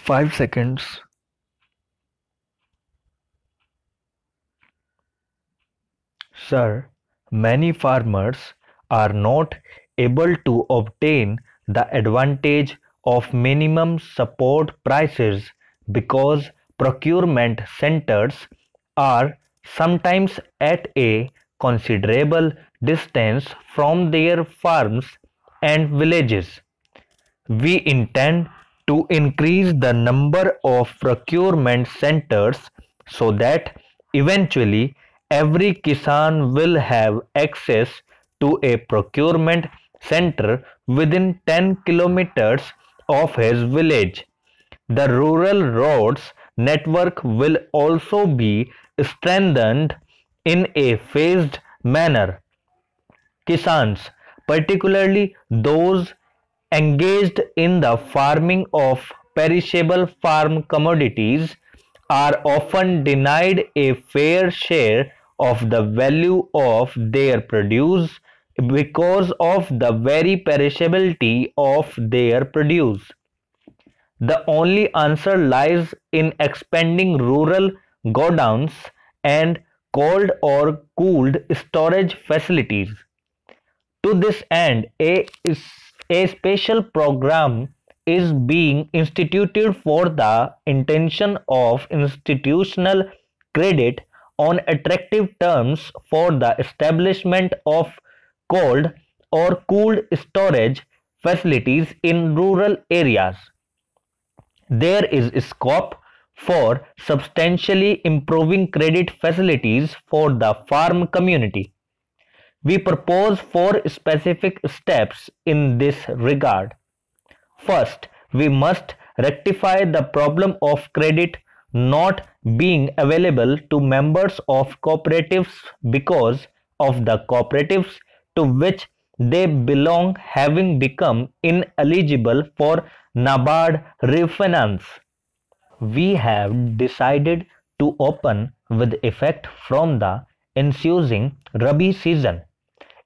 5 seconds. Sir, many farmers are not able to obtain the advantage of minimum support prices because procurement centers are sometimes at a considerable distance from their farms and villages. We intend to increase the number of procurement centers so that eventually every Kisan will have access to a procurement center within 10 kilometers of his village. The rural roads network will also be strengthened in a phased manner. Kisans, particularly those engaged in the farming of perishable farm commodities, are often denied a fair share of the value of their produce because of the very perishability of their produce. The only answer lies in expanding rural godowns and cold or cooled storage facilities. To this end, a special program is being instituted for the intention of institutional credit on attractive terms for the establishment of cold or cooled storage facilities in rural areas. There is scope for substantially improving credit facilities for the farm community. We propose four specific steps in this regard. First, we must rectify the problem of credit not being available to members of cooperatives because of the cooperatives to which they belong having become ineligible for NABARD refinance. We have decided to open with effect from the ensuing Rabi season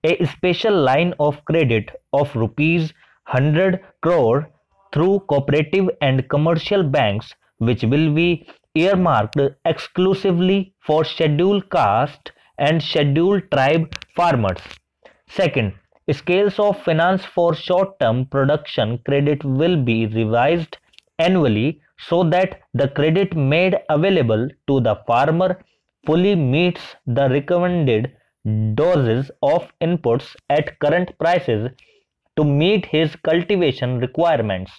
a special line of credit of rupees 100 crore through cooperative and commercial banks, which will be earmarked exclusively for scheduled caste and scheduled tribe farmers. Second, scales of finance for short-term production credit will be revised annually so that the credit made available to the farmer fully meets the recommended doses of inputs at current prices to meet his cultivation requirements.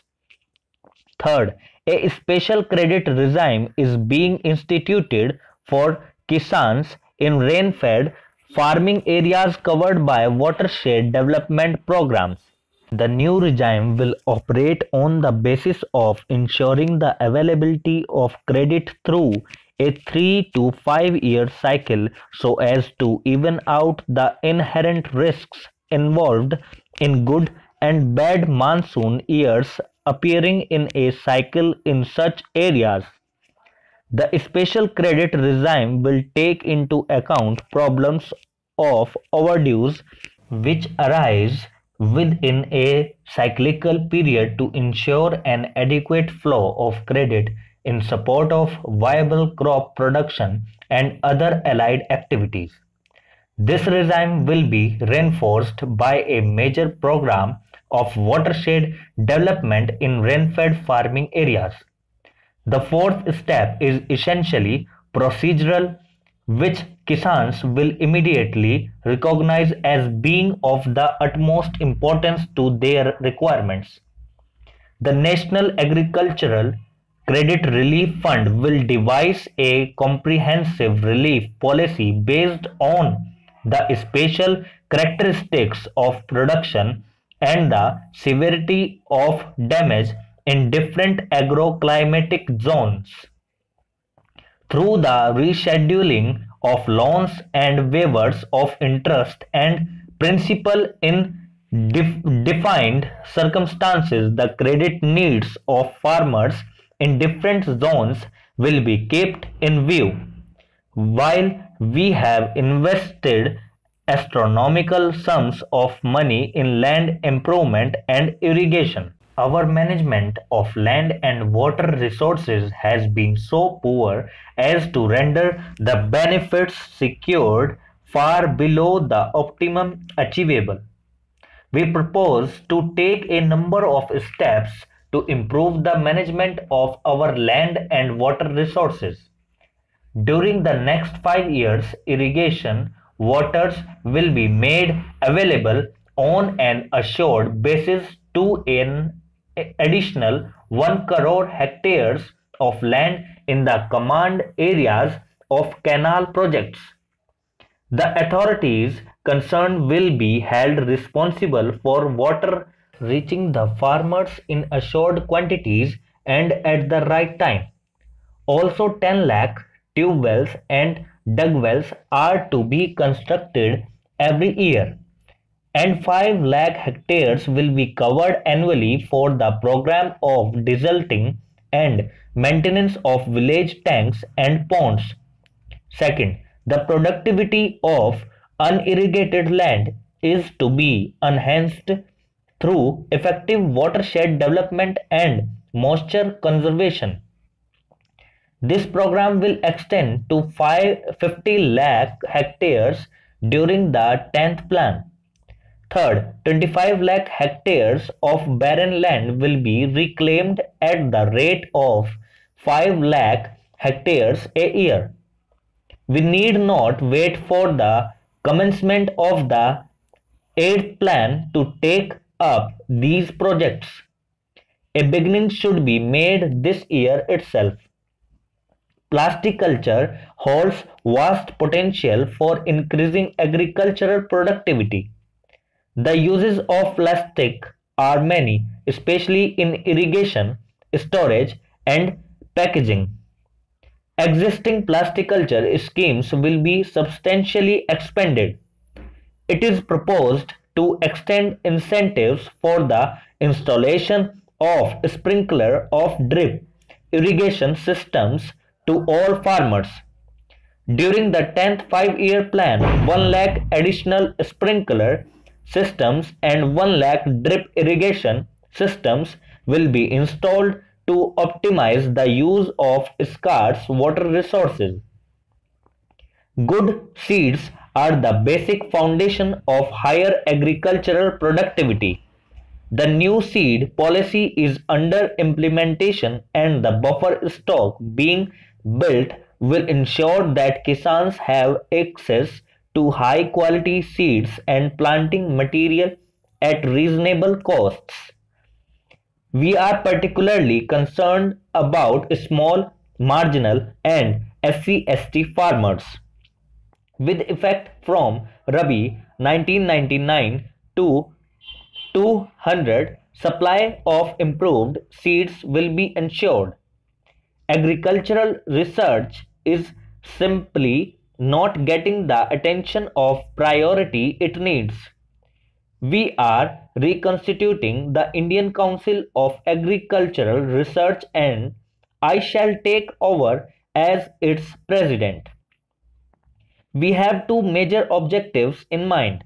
Third, a special credit regime is being instituted for Kisans in rain-fed farming areas covered by watershed development programs. The new regime will operate on the basis of ensuring the availability of credit through a 3 to 5 year cycle so as to even out the inherent risks involved in good and bad monsoon years appearing in a cycle in such areas. The special credit regime will take into account problems of overdues which arise within a cyclical period to ensure an adequate flow of credit in support of viable crop production and other allied activities. This regime will be reinforced by a major program of watershed development in rain-fed farming areas. The fourth step is essentially procedural, which Kisans will immediately recognize as being of the utmost importance to their requirements. The National Agricultural Credit Relief Fund will devise a comprehensive relief policy based on the special characteristics of production and the severity of damage in different agroclimatic zones. Through the rescheduling of loans and waivers of interest and principal in defined circumstances, the credit needs of farmers in different zones will be kept in view. While we have invested astronomical sums of money in land improvement and irrigation, Our management of land and water resources has been so poor as to render the benefits secured far below the optimum achievable. We propose to take a number of steps to improve the management of our land and water resources. During the next 5 years, irrigation waters will be made available on an assured basis to an additional 1 crore hectares of land in the command areas of canal projects. The authorities concerned will be held responsible for water reaching the farmers in assured quantities and at the right time. Also 10 lakh tube wells and dug wells are to be constructed every year, and 5 lakh hectares will be covered annually for the program of desalting and maintenance of village tanks and ponds. Second, the productivity of unirrigated land is to be enhanced through effective watershed development and moisture conservation. This program will extend to 50 lakh hectares during the 10th plan. Third, 25 lakh hectares of barren land will be reclaimed at the rate of 5 lakh hectares a year. We need not wait for the commencement of the 8th plan to take up these projects. A beginning should be made this year itself. Plasticulture holds vast potential for increasing agricultural productivity. The uses of plastic are many, especially in irrigation, storage, and packaging. Existing plasticulture schemes will be substantially expanded. It is proposed to extend incentives for the installation of sprinkler of drip irrigation systems to all farmers. During the 10th 5-year plan, 1 lakh additional sprinkler systems and 1 lakh drip irrigation systems will be installed to optimize the use of scarce water resources. Good seeds are the basic foundation of higher agricultural productivity. The new seed policy is under implementation, and the buffer stock being built will ensure that Kisans have access to high quality seeds and planting material at reasonable costs. We are particularly concerned about small, marginal, and SC/ST farmers. With effect from Rabi 1999 to 200, supply of improved seeds will be ensured. Agricultural research is simply not getting the attention of priority it needs. We are reconstituting the Indian Council of Agricultural Research, and I shall take over as its president. We have two major objectives in mind.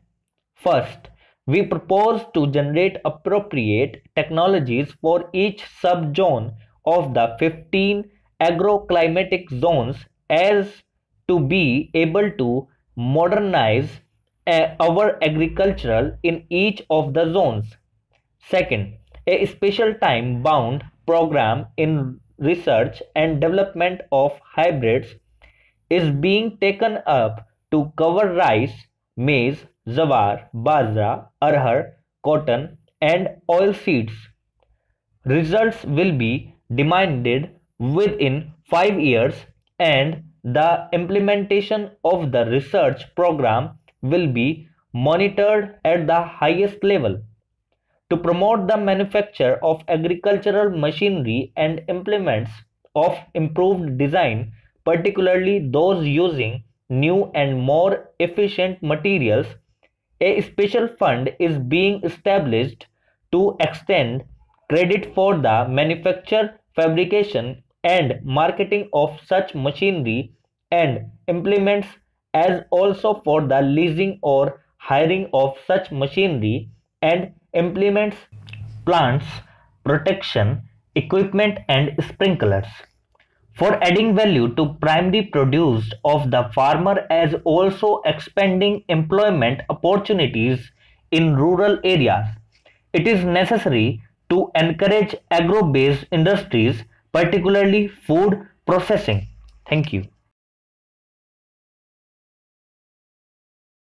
First, we propose to generate appropriate technologies for each sub-zone of the 15 agroclimatic zones as to be able to modernize our agricultural in each of the zones. Second, a special time-bound program in research and development of hybrids is being taken up to cover rice, maize, jawar, bajra, arhar, cotton, and oilseeds. Results will be demanded within 5 years, and the implementation of the research program will be monitored at the highest level. To promote the manufacture of agricultural machinery and implements of improved design, particularly those using new and more efficient materials, a special fund is being established to extend credit for the manufacture, fabrication, and marketing of such machinery and implements, as also for the leasing or hiring of such machinery and implements. Plants protection, equipment and sprinklers. For adding value to primary produce of the farmer as also expanding employment opportunities in rural areas. It is necessary to encourage agro-based industries, particularly food processing. Thank you.